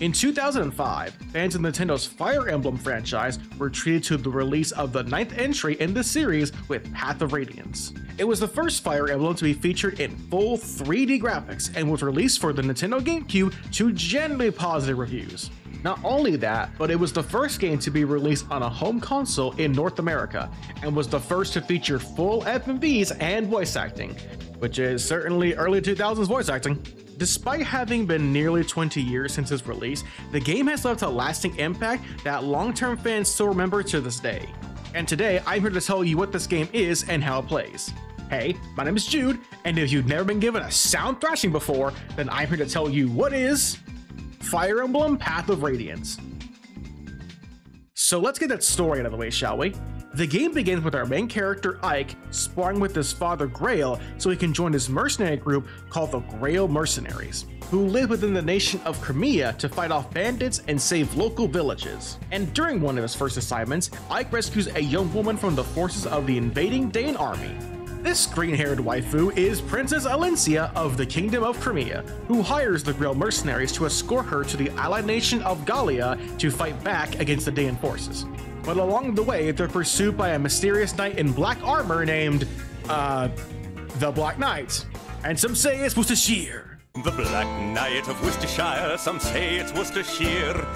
In 2005, fans of Nintendo's Fire Emblem franchise were treated to the release of the 9th entry in the series with Path of Radiance. It was the first Fire Emblem to be featured in full 3D graphics and was released for the Nintendo GameCube to generally positive reviews. Not only that, but it was the first game to be released on a home console in North America, and was the first to feature full FMVs and voice acting, which is certainly early 2000s voice acting. Despite having been nearly 20 years since its release, the game has left a lasting impact that long-term fans still remember to this day. And today, I'm here to tell you what this game is and how it plays. Hey, my name is Jude, and if you've never been given a sound thrashing before, then I'm here to tell you what is Fire Emblem Path of Radiance. So let's get that story out of the way, shall we? The game begins with our main character Ike sparring with his father Grail so he can join his mercenary group called the Grail Mercenaries, who live within the nation of Crimea to fight off bandits and save local villages. And during one of his first assignments, Ike rescues a young woman from the forces of the invading Dain army. This green-haired waifu is Princess Elincia of the Kingdom of Crimea, who hires the Grail Mercenaries to escort her to the allied nation of Gallia to fight back against the Dain forces. But along the way, they're pursued by a mysterious knight in black armor named, the Black Knight. And some say it's Worcestershire. The Black Knight of Worcestershire, some say it's Worcestershire.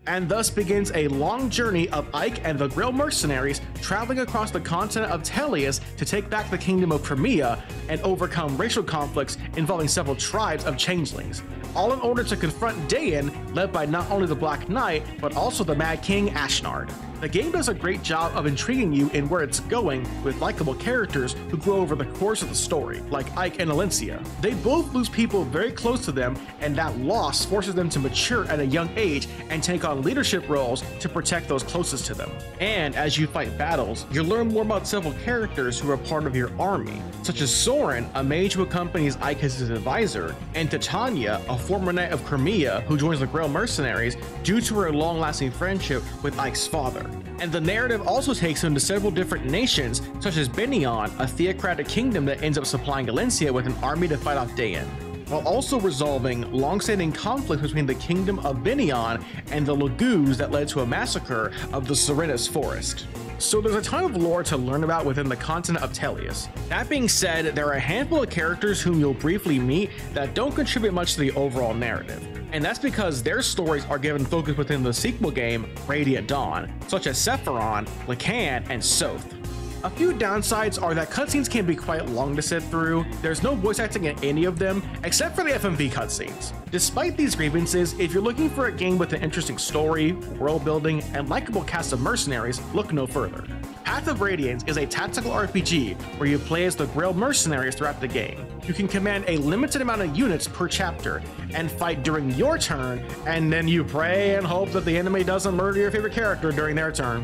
And thus begins a long journey of Ike and the Grail Mercenaries traveling across the continent of Tellius to take back the Kingdom of Crimea and overcome racial conflicts involving several tribes of changelings, all in order to confront Dain, led by not only the Black Knight, but also the Mad King Ashnard. The game does a great job of intriguing you in where it's going with likable characters who grow over the course of the story, like Ike and Elincia. They both lose people very close to them, and that loss forces them to mature at a young age and take on leadership roles to protect those closest to them. And as you fight battles, you learn more about several characters who are part of your army, such as Soren, a mage who accompanies Ike as his advisor, and Titania, a former knight of Crimea who joins the Grail Mercenaries due to her long-lasting friendship with Ike's father. And the narrative also takes him to several different nations, such as Benion, a theocratic kingdom that ends up supplying Elincia with an army to fight off Dain, while also resolving long-standing conflicts between the kingdom of Benion and the Lagoos that led to a massacre of the Serenus Forest. So there's a ton of lore to learn about within the continent of Tellius. That being said, there are a handful of characters whom you'll briefly meet that don't contribute much to the overall narrative. And that's because their stories are given focus within the sequel game, Radiant Dawn, such as Sephiron, Lacan, and Soth. A few downsides are that cutscenes can be quite long to sit through. There's no voice acting in any of them, except for the FMV cutscenes. Despite these grievances, if you're looking for a game with an interesting story, world building, and likable cast of mercenaries, look no further. Path of Radiance is a tactical RPG where you play as the Grail Mercenaries throughout the game. You can command a limited amount of units per chapter and fight during your turn, and then you pray and hope that the enemy doesn't murder your favorite character during their turn.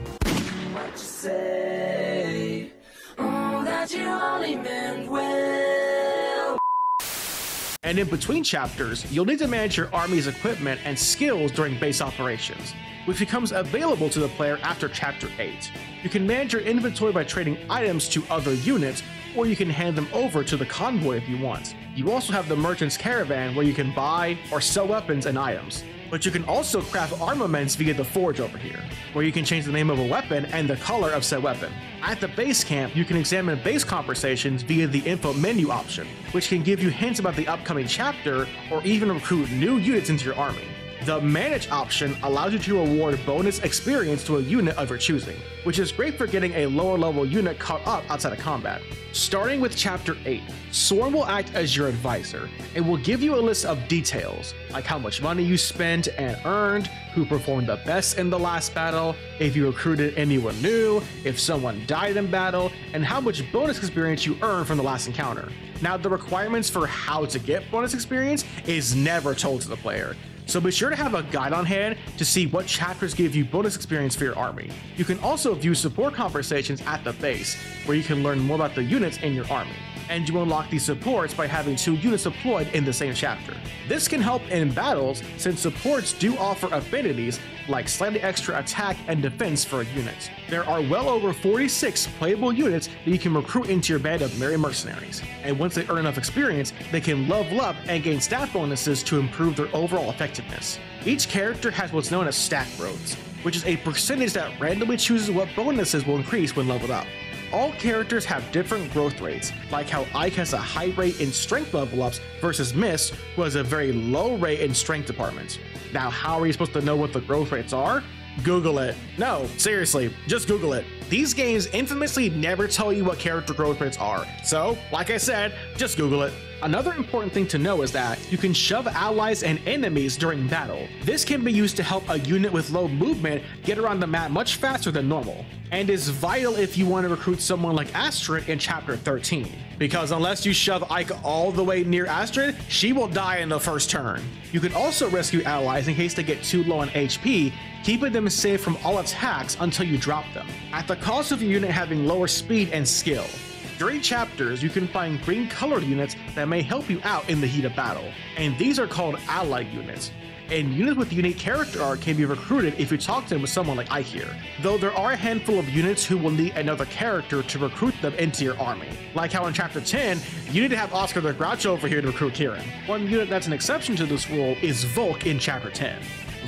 What you say? Oh, that you only meant well. And in between chapters, you'll need to manage your army's equipment and skills during base operations, which becomes available to the player after Chapter 8. You can manage your inventory by trading items to other units, or you can hand them over to the convoy if you want. You also have the Merchant's Caravan where you can buy or sell weapons and items. But you can also craft armaments via the Forge over here, where you can change the name of a weapon and the color of said weapon. At the base camp, you can examine base conversations via the info menu option, which can give you hints about the upcoming chapter or even recruit new units into your army. The Manage option allows you to award bonus experience to a unit of your choosing, which is great for getting a lower level unit caught up outside of combat. Starting with Chapter 8, Soren will act as your advisor and will give you a list of details, like how much money you spent and earned, who performed the best in the last battle, if you recruited anyone new, if someone died in battle, and how much bonus experience you earned from the last encounter. Now, the requirements for how to get bonus experience is never told to the player, so be sure to have a guide on hand to see what chapters give you bonus experience for your army. You can also view support conversations at the base, where you can learn more about the units in your army. and you unlock these supports by having 2 units deployed in the same chapter. This can help in battles since supports do offer affinities like slightly extra attack and defense for a unit. There are well over 46 playable units that you can recruit into your band of merry mercenaries, and once they earn enough experience, they can level up and gain stat bonuses to improve their overall effectiveness. Each character has what's known as stat growths, which is a percentage that randomly chooses what bonuses will increase when leveled up. All characters have different growth rates, like how Ike has a high rate in strength level ups versus Mist, who has a very low rate in strength departments. Now, how are you supposed to know what the growth rates are? Google it. No, seriously, just Google it. These games infamously never tell you what character growth rates are, so, like I said, just Google it. Another important thing to know is that you can shove allies and enemies during battle. This can be used to help a unit with low movement get around the map much faster than normal, and is vital if you want to recruit someone like Astrid in chapter 13. Because unless you shove Ike all the way near Astrid, she will die in the first turn. You can also rescue allies in case they get too low on HP, keeping them safe from all attacks until you drop them, at the cost of your unit having lower speed and skill. During chapters, you can find green colored units that may help you out in the heat of battle, and these are called allied units. And units with unique character art can be recruited if you talk to them with someone like Ike here, though there are a handful of units who will need another character to recruit them into your army. Like how in chapter 10, you need to have Oscar the Grouch over here to recruit Kieran. One unit that's an exception to this rule is Volk in chapter 10.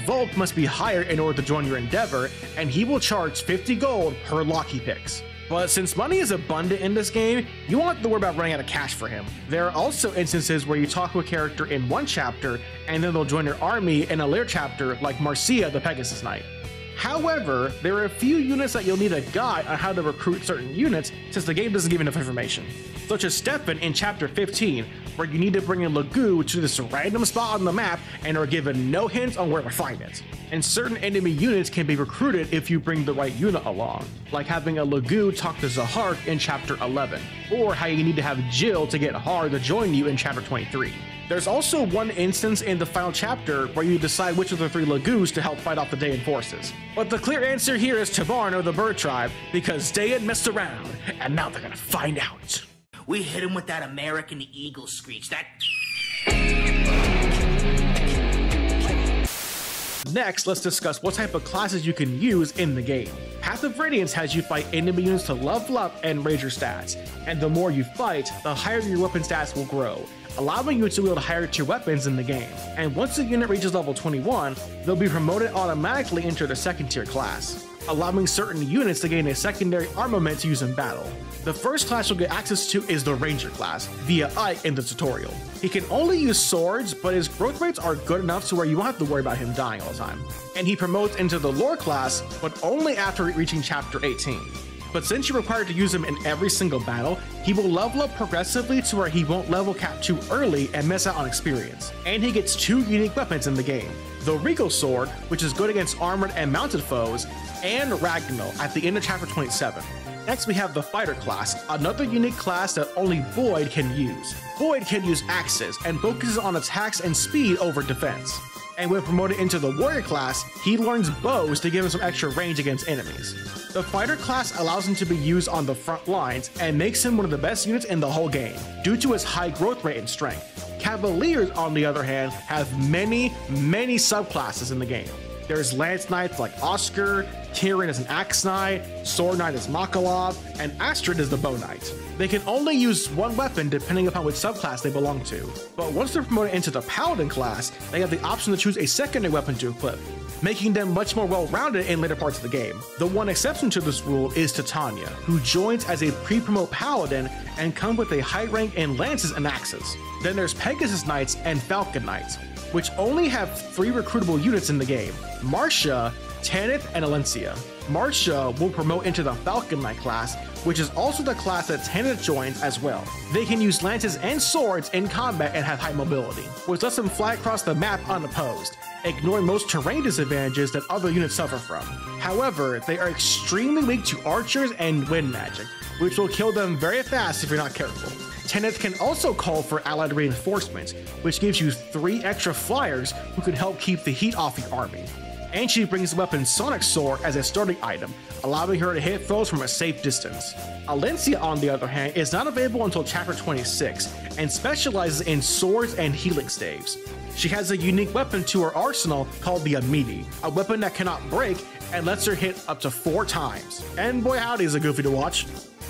Volk must be hired in order to join your endeavor, and he will charge 50 gold per lock he picks. But since money is abundant in this game, you won't have to worry about running out of cash for him. There are also instances where you talk to a character in one chapter and then they'll join your army in a later chapter, like Marcia the Pegasus Knight. However, there are a few units that you'll need a guide on how to recruit certain units since the game doesn't give enough information, such as Stefan in chapter 15, where you need to bring in Lagoo to this random spot on the map and are given no hints on where to find it. And certain enemy units can be recruited if you bring the right unit along, like having a Lagoo talk to Zahark in chapter 11, or how you need to have Jill to get Har to join you in chapter 23. There's also one instance in the final chapter where you decide which of the 3 Lagoos to help fight off the Dayan forces. But the clear answer here is Tabarn or the Bird Tribe, because Dayan messed around, and now they're gonna find out. We hit him with that American Eagle screech, that... Next, let's discuss what type of classes you can use in the game. Path of Radiance has you fight enemy units to level up and raise your stats, and the more you fight, the higher your weapon stats will grow, allowing you to wield higher tier weapons in the game. And once the unit reaches level 21, they'll be promoted automatically into their second tier class, allowing certain units to gain a secondary armament to use in battle. The first class you'll get access to is the Ranger class, via Ike in the tutorial. He can only use swords, but his growth rates are good enough to where you won't have to worry about him dying all the time. And he promotes into the Lore class, but only after reaching chapter 18. But since you're required to use him in every single battle, he will level up progressively to where he won't level cap too early and miss out on experience. And he gets 2 unique weapons in the game, the Regal Sword, which is good against armored and mounted foes, and Ragnall at the end of chapter 27. Next we have the Fighter class, another unique class that only Void can use. Void can use axes and focuses on attacks and speed over defense. And when promoted into the Warrior class, he learns bows to give him some extra range against enemies. The Fighter class allows him to be used on the front lines and makes him one of the best units in the whole game, due to his high growth rate and strength. Cavaliers, on the other hand, have many subclasses in the game. There's Lance Knights like Oscar, Kieran is an Axe Knight, Sword Knight is Makalov, and Astrid is the Bow Knight. They can only use one weapon depending upon which subclass they belong to, but once they're promoted into the Paladin class, they have the option to choose a secondary weapon to equip, making them much more well-rounded in later parts of the game. The one exception to this rule is Titania, who joins as a pre-promote Paladin and comes with a high rank in Lances and Axes. Then there's Pegasus Knights and Falcon Knights, which only have 3 recruitable units in the game, Marcia, Tanith, and Elincia. Marcia will promote into the Falcon Knight class, which is also the class that Tanith joins as well. They can use lances and swords in combat and have high mobility, which lets them fly across the map unopposed, ignoring most terrain disadvantages that other units suffer from. However, they are extremely weak to archers and wind magic, which will kill them very fast if you're not careful. Tanith can also call for allied reinforcements, which gives you 3 extra flyers who can help keep the heat off your army. and she brings the weapon Sonic Sword as a starting item, allowing her to hit foes from a safe distance. Elincia, on the other hand, is not available until chapter 26 and specializes in swords and healing staves. She has a unique weapon to her arsenal called the Amidi, a weapon that cannot break and lets her hit up to 4 times. And boy howdy is it goofy to watch.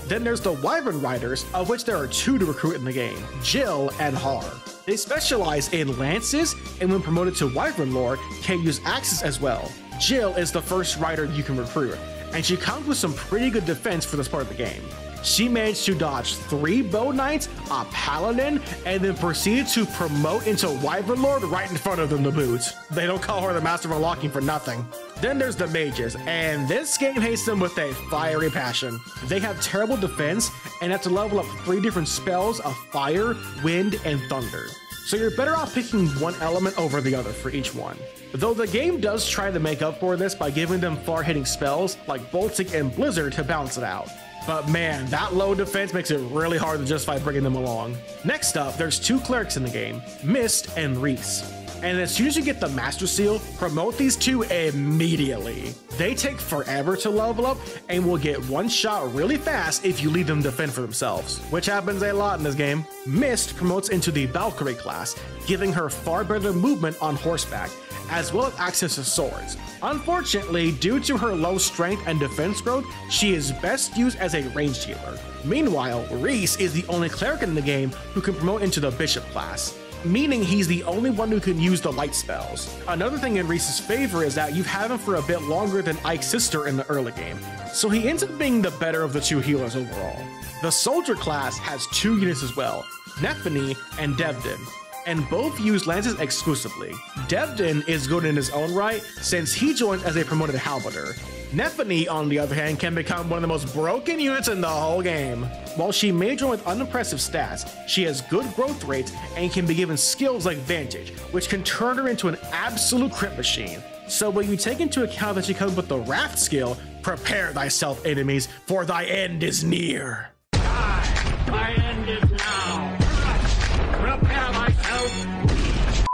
Then there's the Wyvern Riders, of which there are 2 to recruit in the game, Jill and Har. They specialize in lances, and when promoted to Wyvern Lord, can use axes as well. Jill is the first rider you can recruit, and she comes with some pretty good defense for this part of the game. She managed to dodge 3 Bow Knights, a Paladin, and then proceeded to promote into Wyvern Lord right in front of them to boot. They don't call her the Master of Unlocking for nothing. Then there's the Mages, and this game hates them with a fiery passion. They have terrible defense and have to level up 3 different spells of Fire, Wind, and Thunder. So you're better off picking one element over the other for each one. Though the game does try to make up for this by giving them far-hitting spells like Bolting and Blizzard to balance it out. But man, that low defense makes it really hard to justify bringing them along. Next up, there's 2 clerics in the game, Mist and Reese. And as soon as you get the Master Seal, promote these 2 immediately. They take forever to level up and will get one shot really fast if you leave them defend for themselves, which happens a lot in this game. Mist promotes into the Valkyrie class, giving her far better movement on horseback, as well as access to swords. Unfortunately, due to her low strength and defense growth, she is best used as a ranged healer. Meanwhile, Reese is the only cleric in the game who can promote into the Bishop class, meaning he's the only one who can use the light spells. Another thing in Reese's favor is that you've had him for a bit longer than Ike's sister in the early game, so he ends up being the better of the 2 healers overall. The Soldier class has 2 units as well, Nephany and Devdin, and both use lances exclusively. Devdin is good in his own right since he joins as a promoted halberdier. Nephany, on the other hand, can become one of the most broken units in the whole game. While she may join with unimpressive stats, she has good growth rates and can be given skills like Vantage, which can turn her into an absolute crit machine. So when you take into account that she comes with the Raft skill, prepare thyself, enemies, for thy end is near. My end is now. Prepare myself.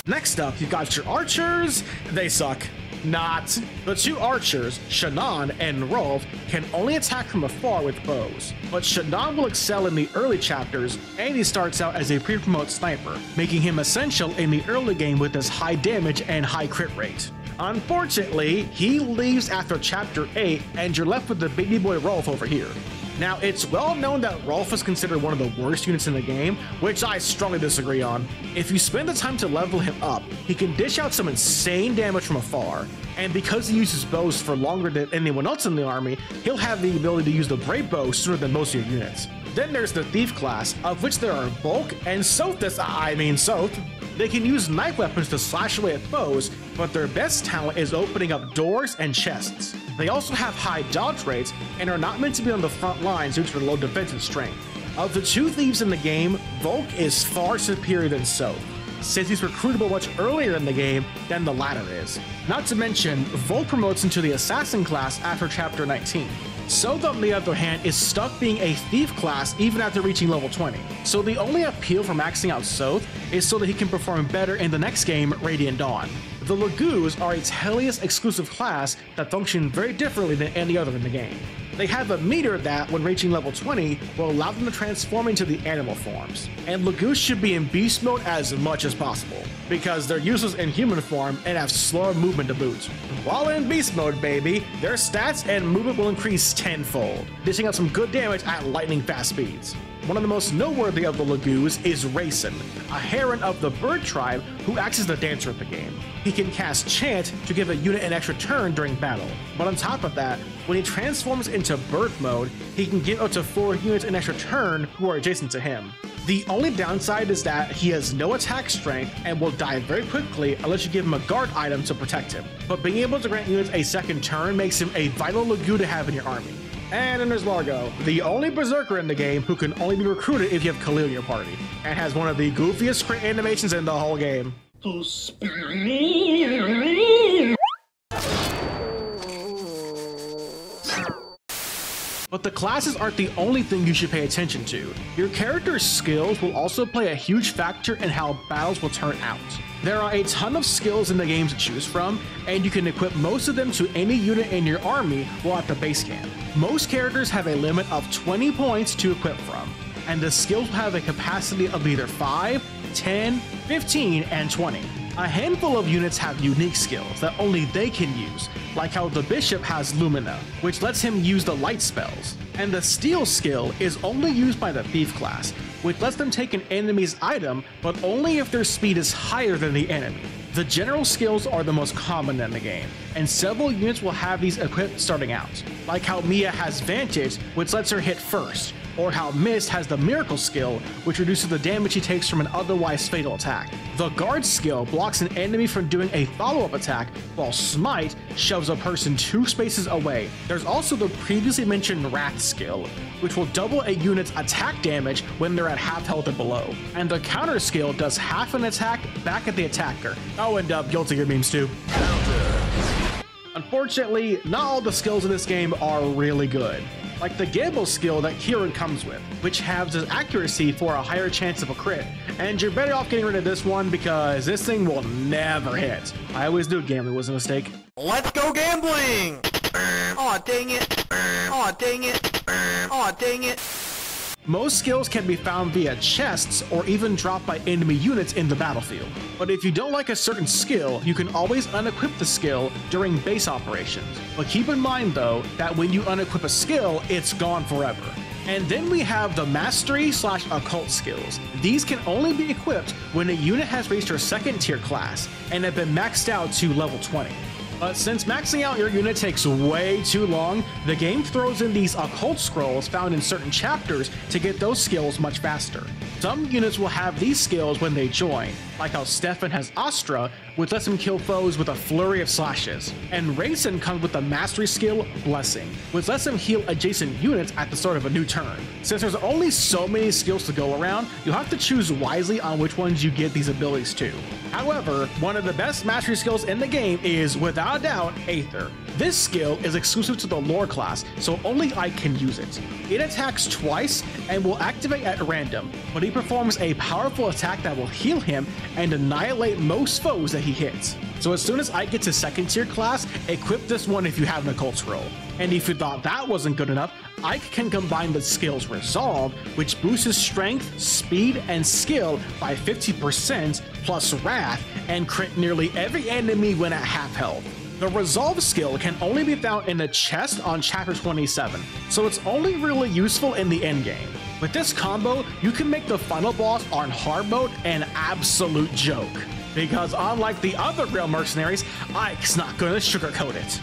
Next up, you've got your archers. They suck. Not. The 2 archers, Shannon and Rolf, can only attack from afar with bows, but Shannon will excel in the early chapters, and he starts out as a pre-promote sniper, making him essential in the early game with his high damage and high crit rate. Unfortunately, he leaves after chapter 8, and you're left with the baby boy Rolf over here. Now, it's well known that Rolf is considered one of the worst units in the game, which I strongly disagree on. If you spend the time to level him up, he can dish out some insane damage from afar, and because he uses bows for longer than anyone else in the army, he'll have the ability to use the Brave Bow sooner than most of your units. Then there's the Thief class, of which there are Bulk and Soth. They can use knife weapons to slash away at foes, but their best talent is opening up doors and chests. They also have high dodge rates and are not meant to be on the front lines due to their low defense and strength. Of the 2 thieves in the game, Volk is far superior than Soth, since he's recruitable much earlier in the game than the latter is. Not to mention, Volk promotes into the Assassin class after chapter 19. Soth, on the other hand, is stuck being a thief class even after reaching level 20. So the only appeal for maxing out Soth is so that he can perform better in the next game, Radiant Dawn. The Lagoos are a Tellius exclusive class that function very differently than any other in the game. They have a meter that, when reaching level 20, will allow them to transform into the animal forms. And Lagoos should be in beast mode as much as possible, because they're useless in human form and have slower movement to boot. While in beast mode, baby, their stats and movement will increase tenfold, dishing out some good damage at lightning fast speeds. One of the most noteworthy of the Lagoos is Rayson, a heron of the bird tribe who acts as the dancer of the game. He can cast Chant to give a unit an extra turn during battle, but on top of that, when he transforms into bird mode, he can give up to 4 units an extra turn who are adjacent to him. The only downside is that he has no attack strength and will die very quickly unless you give him a guard item to protect him, but being able to grant units a second turn makes him a vital Lagoo to have in your army. And then there's Largo, the only berserker in the game who can only be recruited if you have Khalil in your party, and has one of the goofiest crit animations in the whole game. But the classes aren't the only thing you should pay attention to. Your character's skills will also play a huge factor in how battles will turn out. There are a ton of skills in the game to choose from, and you can equip most of them to any unit in your army while at the base camp. Most characters have a limit of 20 points to equip from, and the skills will have a capacity of either 5, 10, 15, and 20. A handful of units have unique skills that only they can use, like how the Bishop has Lumina, which lets him use the light spells, and the Steel skill is only used by the Thief class, which lets them take an enemy's item, but only if their speed is higher than the enemy. The general skills are the most common in the game, and several units will have these equipped starting out, like how Mia has Vantage, which lets her hit first, or how Mist has the Miracle skill, which reduces the damage he takes from an otherwise fatal attack. The Guard skill blocks an enemy from doing a follow-up attack, while Smite shoves a person 2 spaces away. There's also the previously mentioned Wrath skill, which will double a unit's attack damage when they're at half health or below. And the Counter skill does half an attack back at the attacker. Oh, and Guilty Gear memes too. Unfortunately, not all the skills in this game are really good. Like the Gamble skill that Kieran comes with, which halves his accuracy for a higher chance of a crit. And you're better off getting rid of this one because this thing will never hit. I always knew gambling was a mistake. Let's go gambling! Aw, dang it! Aw, dang it! Aw, dang it! Most skills can be found via chests or even dropped by enemy units in the battlefield. But if you don't like a certain skill, you can always unequip the skill during base operations. But keep in mind though, that when you unequip a skill, it's gone forever. And then we have the Mastery/Occult skills. These can only be equipped when a unit has reached her 2nd tier class and have been maxed out to level 20. But since maxing out your unit takes way too long, the game throws in these occult scrolls found in certain chapters to get those skills much faster. Some units will have these skills when they join, like how Stefan has Astra, which lets him kill foes with a flurry of slashes. And Rayson comes with the Mastery skill, Blessing, which lets him heal adjacent units at the start of a new turn. Since there's only so many skills to go around, you'll have to choose wisely on which ones you give these abilities to. However, one of the best Mastery skills in the game is, without a doubt, Aether. This skill is exclusive to the Lore class, so only Ike can use it. It attacks twice and will activate at random, but he performs a powerful attack that will heal him and annihilate most foes that he hits. So as soon as Ike gets his 2nd tier class, equip this one if you have an occult scroll. And if you thought that wasn't good enough, Ike can combine the skills Resolve, which boosts his strength, speed, and skill by 50% plus Wrath, and crit nearly every enemy when at half health. The Resolve skill can only be found in the chest on chapter 27, so it's only really useful in the endgame. With this combo, you can make the final boss on hard mode an absolute joke. Because unlike the other Grail mercenaries, Ike's not gonna sugarcoat it.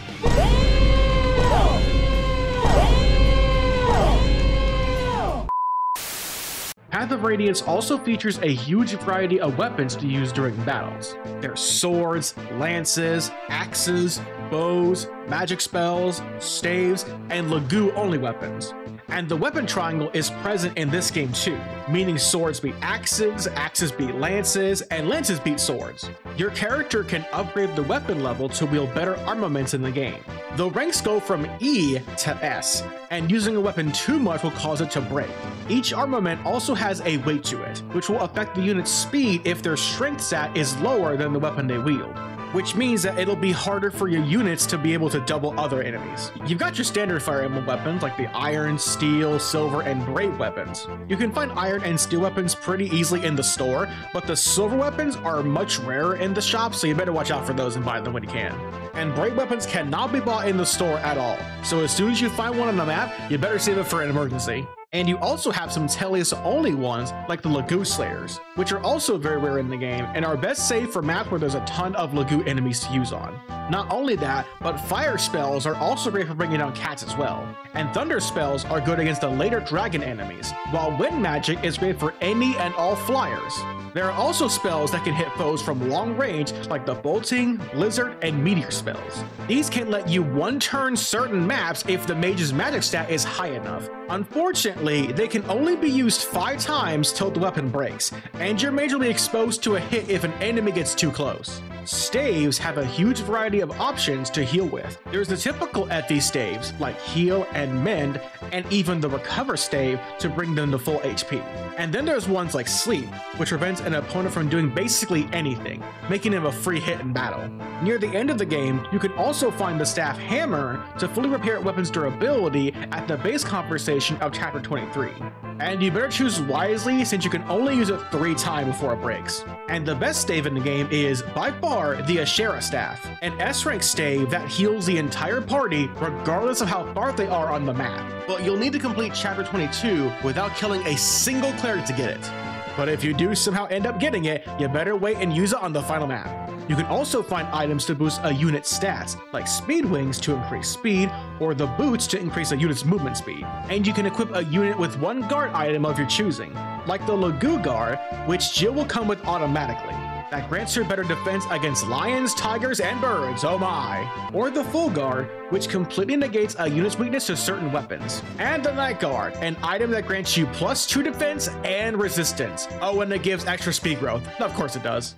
Path of Radiance also features a huge variety of weapons to use during battles. There's swords, lances, axes, bows, magic spells, staves, and Lagoo only weapons. And the weapon triangle is present in this game too, meaning swords beat axes, axes beat lances, and lances beat swords. Your character can upgrade the weapon level to wield better armaments in the game. The ranks go from E to S, and using a weapon too much will cause it to break. Each armament also has a weight to it, which will affect the unit's speed if their strength stat is lower than the weapon they wield, which means that it'll be harder for your units to be able to double other enemies. You've got your standard Fire Emblem weapons like the iron, steel, silver, and brave weapons. You can find iron and steel weapons pretty easily in the store, but the silver weapons are much rarer in the shop, so you better watch out for those and buy them when you can. And brave weapons cannot be bought in the store at all, so as soon as you find one on the map, you better save it for an emergency. And you also have some Tellius-only ones, like the Lagoo Slayers, which are also very rare in the game, and are best saved for maps where there's a ton of Lagoo enemies to use on. Not only that, but fire spells are also great for bringing down cats as well. And thunder spells are good against the later dragon enemies, while wind magic is great for any and all flyers. There are also spells that can hit foes from long range, like the bolting, blizzard, and meteor spells. These can let you one-turn certain maps if the mage's magic stat is high enough. Unfortunately, they can only be used 5 times till the weapon breaks, and your mage will be exposed to a hit if an enemy gets too close. Staves have a huge variety of options to heal with. There's the typical FE staves like heal and mend, and even the recover stave to bring them to full HP. And then there's ones like sleep, which prevents an opponent from doing basically anything, making him a free hit in battle. Near the end of the game, you can also find the staff hammer to fully repair a weapon's durability at the base conversation of chapter 23. And you better choose wisely since you can only use it 3 times before it breaks. And the best stave in the game is, by far, the Ashera staff, an S-rank stave that heals the entire party regardless of how far they are on the map. But you'll need to complete chapter 22 without killing a single cleric to get it. But if you do somehow end up getting it, you better wait and use it on the final map. You can also find items to boost a unit's stats, like speed wings to increase speed, or the boots to increase a unit's movement speed. And you can equip a unit with one guard item of your choosing, like the Lagu Guard, which Jill will come with automatically. That grants her better defense against lions, tigers, and birds, oh my! Or the Full Guard, which completely negates a unit's weakness to certain weapons. And the Night Guard, an item that grants you +2 defense and resistance. Oh, and it gives extra speed growth. Of course it does.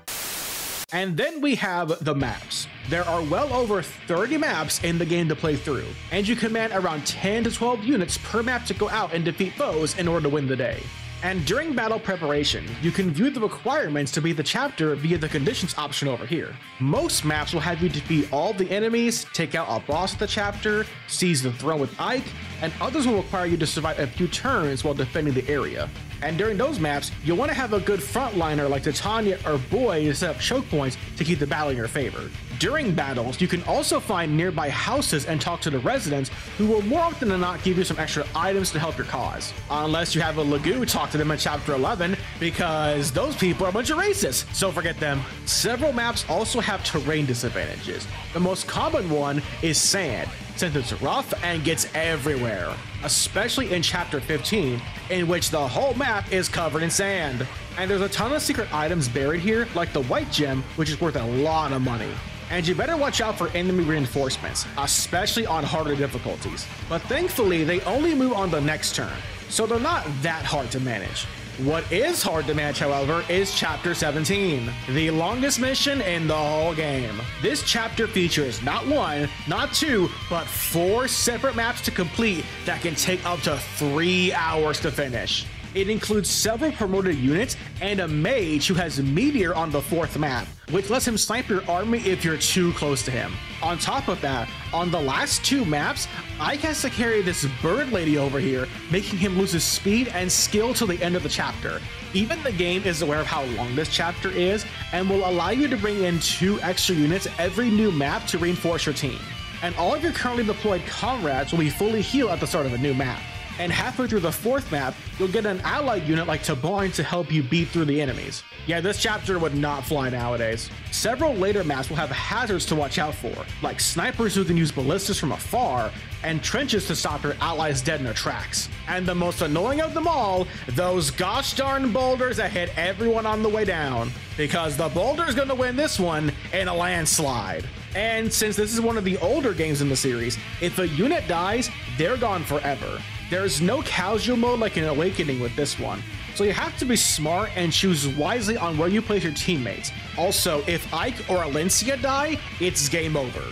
And then we have the maps. There are well over 30 maps in the game to play through, and you command around 10 to 12 units per map to go out and defeat foes in order to win the day. And during battle preparation, you can view the requirements to beat the chapter via the conditions option over here. Most maps will have you defeat all the enemies, take out a boss of the chapter, seize the throne with Ike, and others will require you to survive a few turns while defending the area. And during those maps, you'll want to have a good frontliner like Titania or Boy to set up choke points to keep the battle in your favor. During battles, you can also find nearby houses and talk to the residents, who will more often than not give you some extra items to help your cause. Unless you have a Lagu talk to them in chapter 11, because those people are a bunch of racists, so forget them. Several maps also have terrain disadvantages. The most common one is sand, since it's rough and gets everywhere, especially in chapter 15, in which the whole map is covered in sand. And there's a ton of secret items buried here, like the white gem, which is worth a lot of money. And you better watch out for enemy reinforcements, especially on harder difficulties. But thankfully, they only move on the next turn, so they're not that hard to manage. What is hard to manage, however, is Chapter 17, the longest mission in the whole game. This chapter features not 1, not 2, but 4 separate maps to complete that can take up to 3 hours to finish. It includes several promoted units and a mage who has Meteor on the 4th map, which lets him snipe your army if you're too close to him. On top of that, on the last 2 maps, Ike has to carry this bird lady over here, making him lose his speed and skill till the end of the chapter. Even the game is aware of how long this chapter is and will allow you to bring in 2 extra units every new map to reinforce your team. And all of your currently deployed comrades will be fully healed at the start of a new map. And halfway through the 4th map, you'll get an allied unit like Tabarn to help you beat through the enemies. Yeah, this chapter would not fly nowadays. Several later maps will have hazards to watch out for, like snipers who can use ballistas from afar, and trenches to stop your allies dead in their tracks. And the most annoying of them all, those gosh darn boulders that hit everyone on the way down. Because the boulder's gonna win this one in a landslide. And since this is one of the older games in the series, if a unit dies, they're gone forever. There's no casual mode like in Awakening with this one, so you have to be smart and choose wisely on where you place your teammates. Also, if Ike or Elincia die, it's game over.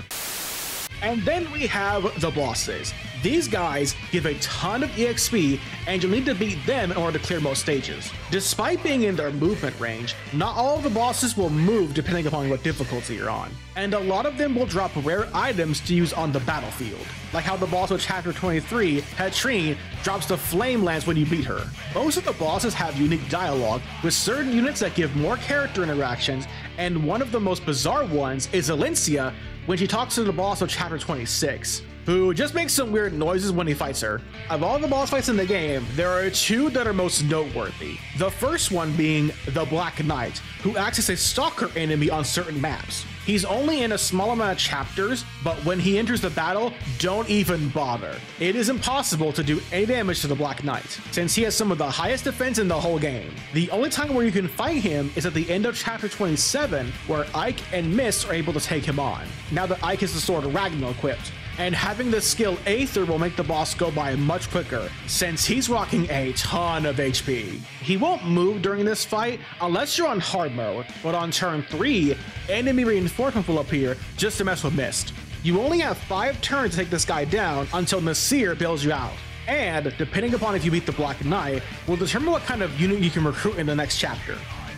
And then we have the bosses. These guys give a ton of EXP, and you'll need to beat them in order to clear most stages. Despite being in their movement range, not all of the bosses will move depending upon what difficulty you're on. And a lot of them will drop rare items to use on the battlefield, like how the boss of chapter 23, Petrine, drops the flame lance when you beat her. Most of the bosses have unique dialogue, with certain units that give more character interactions, and one of the most bizarre ones is Elincia, when she talks to the boss of chapter 26, who just makes some weird noises when he fights her. Of all the boss fights in the game, there are 2 that are most noteworthy. The first one being the Black Knight, who acts as a stalker enemy on certain maps. He's only in a small amount of chapters, but when he enters the battle, don't even bother. It is impossible to do any damage to the Black Knight, since he has some of the highest defense in the whole game. The only time where you can fight him is at the end of chapter 27, where Ike and Mist are able to take him on, now that Ike has the sword Ragnar equipped. And having the skill Aether will make the boss go by much quicker, since he's rocking a ton of HP. He won't move during this fight unless you're on hard mode, but on turn 3, enemy reinforcement will appear just to mess with Mist. You only have 5 turns to take this guy down until Nasir bails you out. And, depending upon if you beat the Black Knight, will determine what kind of unit you can recruit in the next chapter.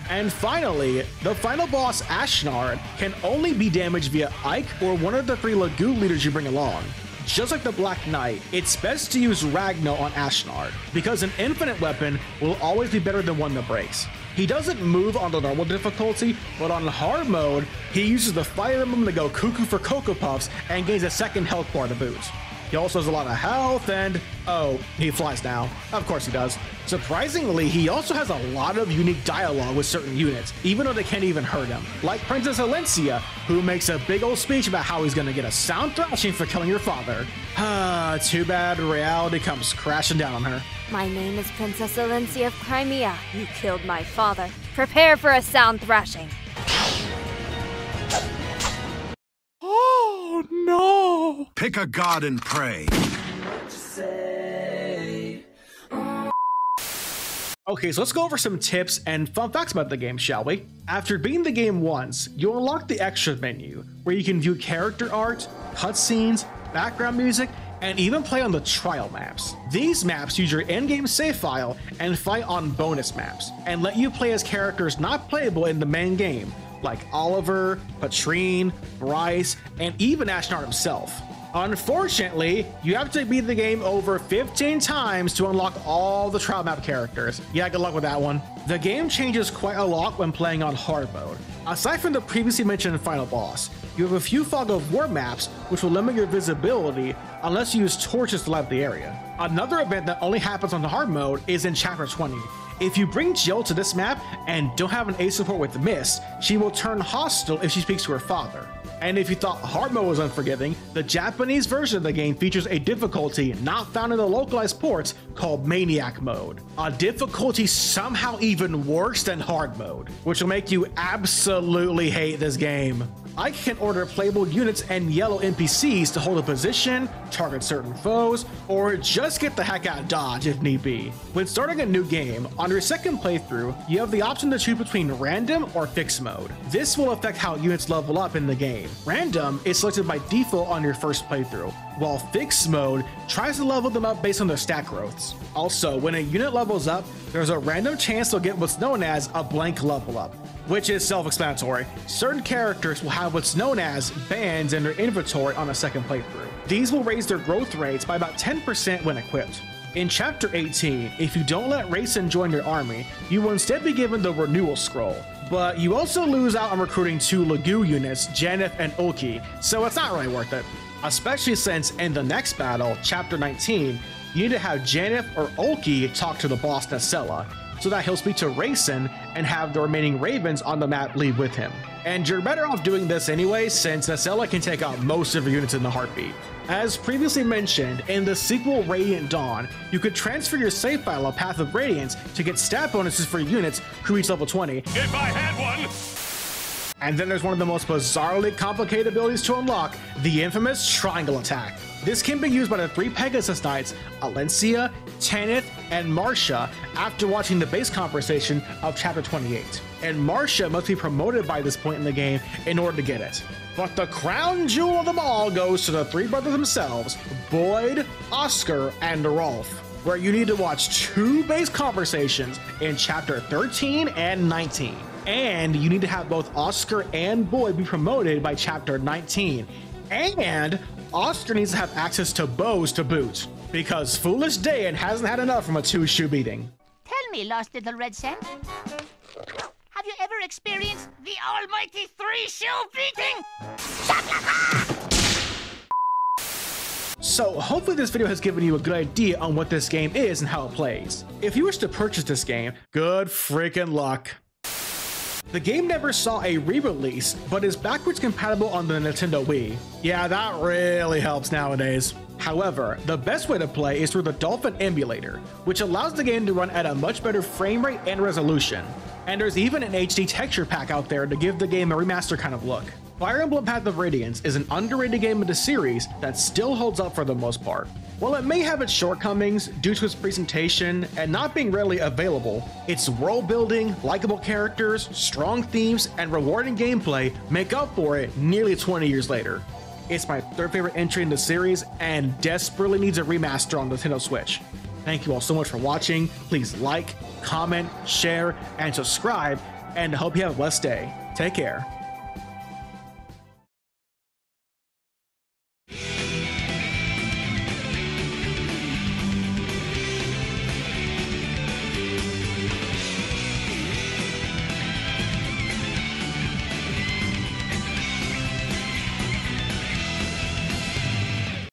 And finally, the final boss, Ashnard, can only be damaged via Ike or one of the 3 Lagoon leaders you bring along. Just like the Black Knight, it's best to use Ragnar on Ashnard, because an infinite weapon will always be better than one that breaks. He doesn't move on the normal difficulty, but on hard mode, he uses the Fire Emblem to go cuckoo for Cocoa Puffs and gains a second health bar to boot. He also has a lot of health and, oh, he flies now. Of course he does. Surprisingly, he also has a lot of unique dialogue with certain units, even though they can't even hurt him. Like Princess Elincia, who makes a big old speech about how he's gonna get a sound thrashing for killing your father. Too bad reality comes crashing down on her. My name is Princess Elincia of Crimea. You killed my father. Prepare for a sound thrashing. Oh no! Pick a god and pray. Okay, so let's go over some tips and fun facts about the game, shall we? After beating the game once, you'll unlock the extra menu, where you can view character art, cutscenes, background music, and even play on the trial maps. These maps use your in-game save file and fight on bonus maps, and let you play as characters not playable in the main game, like Oliver, Patrine, Bryce, and even Ashnard himself. Unfortunately, you have to beat the game over 15 times to unlock all the trial map characters. Yeah, good luck with that one. The game changes quite a lot when playing on hard mode. Aside from the previously mentioned final boss, you have a few Fog of War maps which will limit your visibility unless you use torches to light up the area. Another event that only happens on the hard mode is in chapter 20. If you bring Jill to this map and don't have an ace support with Mist, she will turn hostile if she speaks to her father. And if you thought hard mode was unforgiving, the Japanese version of the game features a difficulty not found in the localized ports called Maniac Mode. A difficulty somehow even worse than hard mode, which will make you absolutely hate this game. Ike can order playable units and yellow NPCs to hold a position, target certain foes, or just get the heck out of dodge if need be. When starting a new game, on your second playthrough, you have the option to choose between random or fixed mode. This will affect how units level up in the game. Random is selected by default on your first playthrough, while fixed mode tries to level them up based on their stat growths. Also, when a unit levels up, there's a random chance they'll get what's known as a blank level up, which is self-explanatory. Certain characters will have what's known as bands in their inventory on a second playthrough. These will raise their growth rates by about 10% when equipped. In Chapter 18, if you don't let Rayson join your army, you will instead be given the Renewal Scroll. But you also lose out on recruiting 2 Lagu units, Janeth and Ulki, so it's not really worth it. Especially since in the next battle, Chapter 19, you need to have Janeth or Ulki talk to the boss Nacella, so that he'll speak to Rayson and have the remaining Ravens on the map leave with him. And you're better off doing this anyway, since Nacella can take out most of your units in the heartbeat. As previously mentioned, in the sequel Radiant Dawn, you could transfer your save file of Path of Radiance to get stat bonuses for units who reach level 20. If I had one! And then there's one of the most bizarrely complicated abilities to unlock, the infamous Triangle Attack. This can be used by the 3 Pegasus Knights, Elincia, Tanith, and Marcia, after watching the base conversation of Chapter 28. And Marcia must be promoted by this point in the game in order to get it. But the crown jewel of them all goes to the 3 brothers themselves, Boyd, Oscar, and Rolf, where you need to watch 2 base conversations in Chapter 13 and 19. And you need to have both Oscar and Boyd be promoted by Chapter 19. And Oscar needs to have access to bows to boot, because Foolish Dayan hasn't had enough from a 2-shoe beating. Tell me, lost little red cent, have you ever experienced the almighty 3-shoe beating? So hopefully this video has given you a good idea on what this game is and how it plays. If you wish to purchase this game, good freaking luck. The game never saw a re-release, but is backwards compatible on the Nintendo Wii. Yeah, that really helps nowadays. However, the best way to play is through the Dolphin emulator, which allows the game to run at a much better frame rate and resolution. And there's even an HD texture pack out there to give the game a remaster kind of look. Fire Emblem Path of Radiance is an underrated game of the series that still holds up for the most part. While it may have its shortcomings due to its presentation and not being readily available, its world building, likable characters, strong themes, and rewarding gameplay make up for it nearly 20 years later. It's my third favorite entry in the series and desperately needs a remaster on the Nintendo Switch. Thank you all so much for watching. Please like, comment, share, and subscribe, and I hope you have a blessed day. Take care.